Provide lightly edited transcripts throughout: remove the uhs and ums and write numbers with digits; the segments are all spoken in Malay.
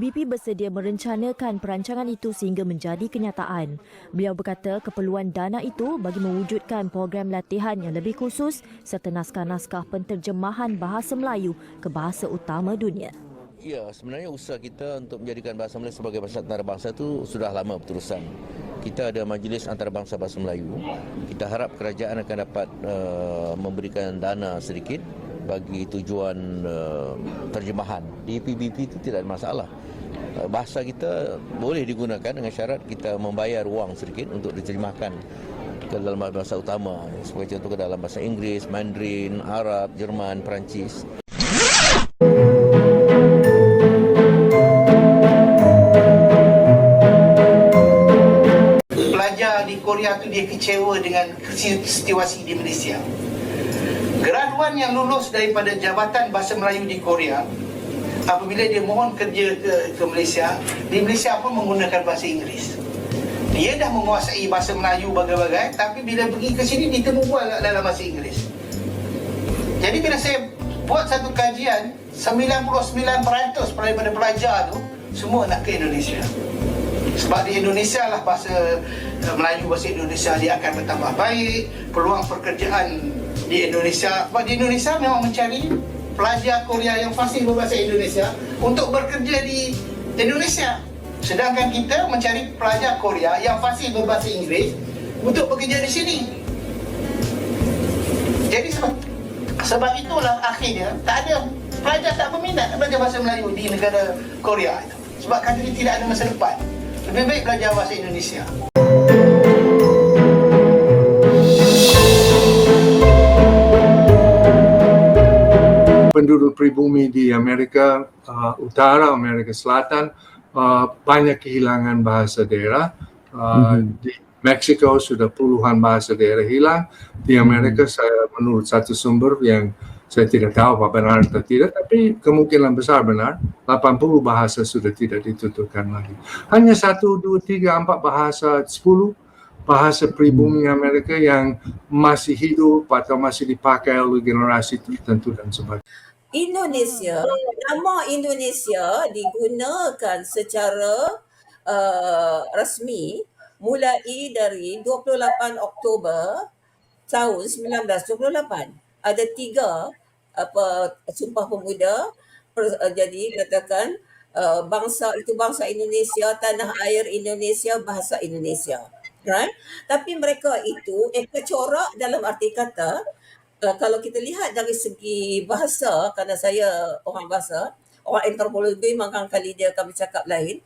PBB bersedia merencanakan perancangan itu sehingga menjadi kenyataan. Beliau berkata keperluan dana itu bagi mewujudkan program latihan yang lebih khusus serta naskah-naskah penterjemahan bahasa Melayu ke bahasa utama dunia. Ya, sebenarnya usaha kita untuk menjadikan bahasa Melayu sebagai bahasa antarabangsa itu sudah lama berterusan. Kita ada majlis antarabangsa bahasa Melayu. Kita harap kerajaan akan dapat memberikan dana sedikit bagi tujuan terjemahan. Di PBB itu tidak ada masalah. Bahasa kita boleh digunakan dengan syarat kita membayar wang sedikit untuk diterjemahkan ke dalam bahasa utama. Sebagai contoh ke dalam bahasa Inggeris, Mandarin, Arab, Jerman, Perancis. Pelajar di Korea tu dia kecewa dengan situasi di Malaysia. Graduan yang lulus daripada Jabatan Bahasa Melayu di Korea, apabila dia mohon kerja ke Malaysia, di Malaysia pun menggunakan bahasa Inggeris. Dia dah menguasai bahasa Melayu bagai-bagai, tapi bila pergi ke sini ditemu bual dalam bahasa Inggeris. Jadi bila saya buat satu kajian, 99% daripada pelajar tu semua nak ke Indonesia. Sebab di Indonesia lah bahasa Melayu, bahasa Indonesia dia akan bertambah baik, peluang pekerjaan di Indonesia. Sebab di Indonesia memang mencari pelajar Korea yang fasih berbahasa Indonesia untuk bekerja di Indonesia. Sedangkan kita mencari pelajar Korea yang fasih berbahasa Inggeris untuk bekerja di sini. Jadi sebab itulah akhirnya tak ada pelajar tak berminat belajar bahasa Melayu di negara Korea itu. Sebab kata dia tidak ada masa depan. Lebih baik belajar bahasa Indonesia. Penduduk pribumi di Amerika Utara, Amerika Selatan banyak kehilangan bahasa daerah. Di Meksiko sudah puluhan bahasa daerah hilang. Di Amerika saya menurut satu sumber yang saya tidak tahu apa benar atau tidak, tapi kemungkinan besar benar, 80 bahasa sudah tidak dituturkan lagi. Hanya 1, 2, 3, 4 bahasa, 10 bahasa pribumi Amerika yang masih hidup atau masih dipakai oleh generasi tertentu dan sebagainya. Indonesia, nama Indonesia digunakan secara rasmi mulai dari 28 Oktober tahun 1928. Ada 3 Sumpah Pemuda, jadi katakan bangsa itu bangsa Indonesia, tanah air Indonesia, bahasa Indonesia, right? Tapi mereka itu kecorak dalam arti kata, kalau kita lihat dari segi bahasa, kerana saya orang bahasa, orang antropologi, mangkali dia akan bercakap lain.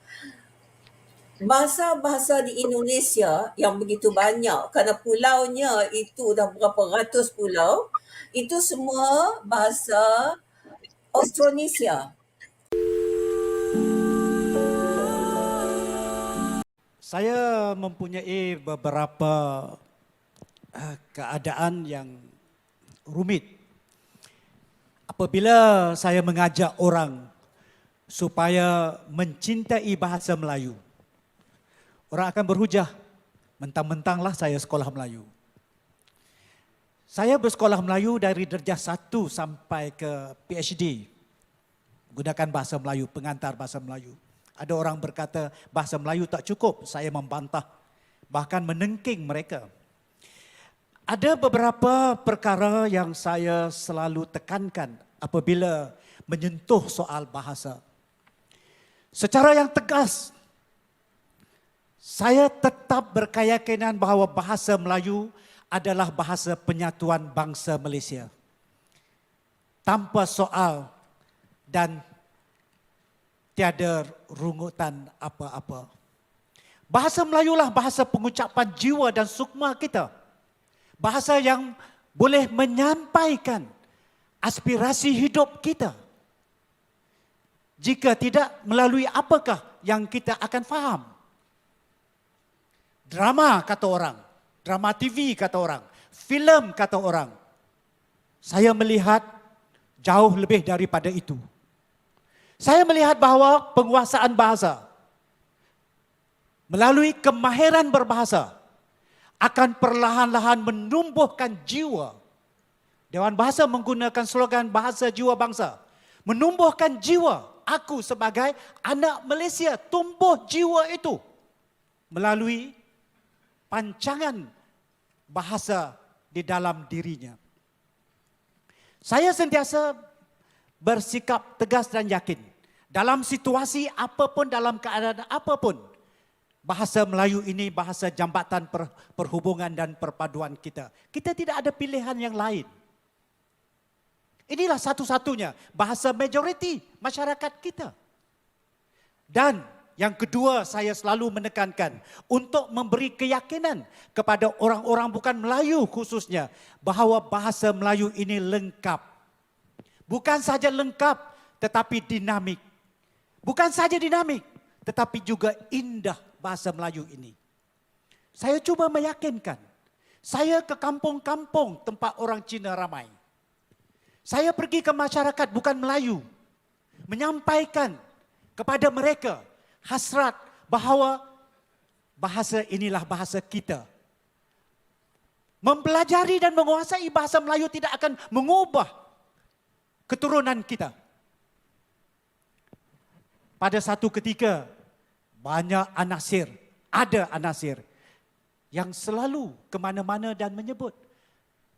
Bahasa-bahasa di Indonesia yang begitu banyak, kerana pulaunya itu dah berapa ratus pulau, itu semua bahasa Austronesia. Saya mempunyai beberapa keadaan yang rumit. Apabila saya mengajak orang supaya mencintai bahasa Melayu, orang akan berhujah, mentang-mentanglah saya sekolah Melayu. Saya bersekolah Melayu dari darjah 1 sampai ke PhD. Gunakan bahasa Melayu, pengantar bahasa Melayu. Ada orang berkata bahasa Melayu tak cukup, saya membantah, bahkan menengking mereka. Ada beberapa perkara yang saya selalu tekankan apabila menyentuh soal bahasa. Secara yang tegas, saya tetap berkeyakinan bahawa bahasa Melayu adalah bahasa penyatuan bangsa Malaysia. Tanpa soal dan tiada rungutan apa-apa. Bahasa Melayulah bahasa pengucapan jiwa dan sukma kita. Bahasa yang boleh menyampaikan aspirasi hidup kita. Jika tidak, melalui apakah yang kita akan faham? Drama kata orang, drama TV kata orang, filem kata orang. Saya melihat jauh lebih daripada itu. Saya melihat bahawa penguasaan bahasa melalui kemahiran berbahasa akan perlahan-lahan menumbuhkan jiwa. Dewan Bahasa menggunakan slogan bahasa jiwa bangsa. Menumbuhkan jiwa aku sebagai anak Malaysia tumbuh jiwa itu melalui pancangan bahasa di dalam dirinya. Saya sentiasa bersikap tegas dan yakin dalam situasi apapun, dalam keadaan apapun, bahasa Melayu ini bahasa jambatan perhubungan dan perpaduan kita. Kita tidak ada pilihan yang lain. Inilah satu-satunya bahasa majoriti masyarakat kita. Dan yang kedua, saya selalu menekankan untuk memberi keyakinan kepada orang-orang bukan Melayu khususnya bahawa bahasa Melayu ini lengkap. Bukan saja lengkap tetapi dinamik. Bukan saja dinamik tetapi juga indah bahasa Melayu ini. Saya cuba meyakinkan. Saya ke kampung-kampung tempat orang Cina ramai. Saya pergi ke masyarakat bukan Melayu, menyampaikan kepada mereka hasrat bahawa bahasa inilah bahasa kita. Mempelajari dan menguasai bahasa Melayu tidak akan mengubah keturunan kita. Pada satu ketika, banyak ada anasir yang selalu ke mana-mana dan menyebut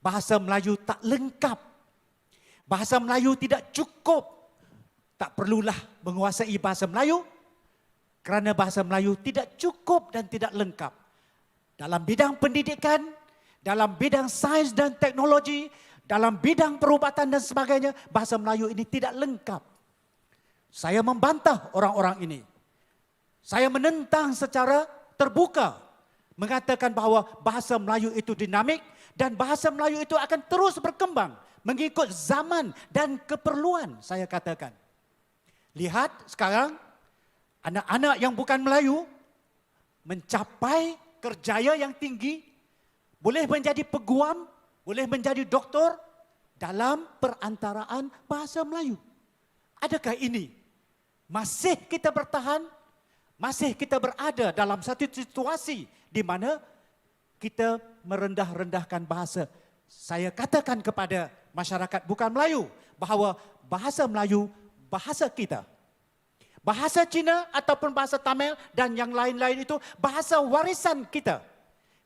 bahasa Melayu tak lengkap. Bahasa Melayu tidak cukup. Tak perlulah menguasai bahasa Melayu kerana bahasa Melayu tidak cukup dan tidak lengkap. Dalam bidang pendidikan, dalam bidang sains dan teknologi, dalam bidang perubatan dan sebagainya, bahasa Melayu ini tidak lengkap. Saya membantah orang-orang ini. Saya menentang secara terbuka, mengatakan bahawa bahasa Melayu itu dinamik dan bahasa Melayu itu akan terus berkembang mengikut zaman dan keperluan, saya katakan. Lihat sekarang, anak-anak yang bukan Melayu mencapai kerjaya yang tinggi, boleh menjadi peguam, boleh menjadi doktor dalam perantaraan bahasa Melayu. Adakah ini masih kita bertahan? Masih kita berada dalam satu situasi di mana kita merendah-rendahkan bahasa? Saya katakan kepada masyarakat bukan Melayu bahawa bahasa Melayu bahasa kita. Bahasa Cina ataupun bahasa Tamil dan yang lain-lain itu bahasa warisan kita.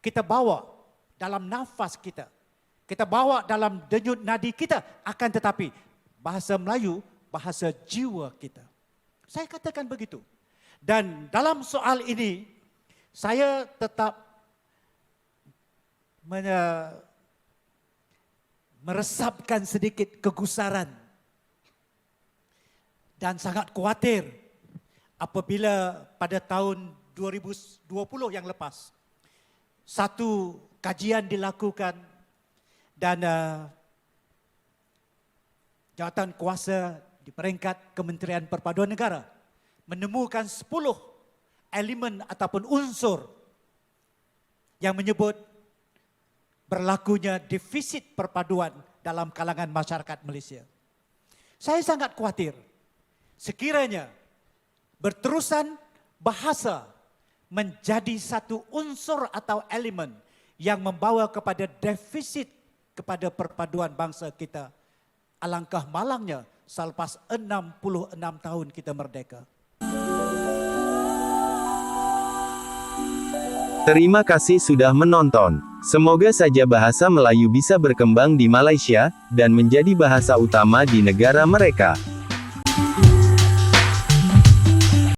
Kita bawa dalam nafas kita. Kita bawa dalam denyut nadi kita. Akan tetapi bahasa Melayu bahasa jiwa kita. Saya katakan begitu. Dan dalam soal ini saya tetap meresapkan sedikit kegusaran dan sangat khawatir apabila pada tahun 2020 yang lepas satu kajian dilakukan dan jawatan kuasa di peringkat Kementerian Perpaduan Negara menemukan 10 elemen ataupun unsur yang menyebut berlakunya defisit perpaduan dalam kalangan masyarakat Malaysia. Saya sangat khawatir sekiranya berterusan bahasa menjadi satu unsur atau elemen yang membawa kepada defisit kepada perpaduan bangsa kita. Alangkah malangnya selepas 66 tahun kita merdeka. Terima kasih sudah menonton. Semoga saja bahasa Melayu bisa berkembang di Malaysia dan menjadi bahasa utama di negara mereka.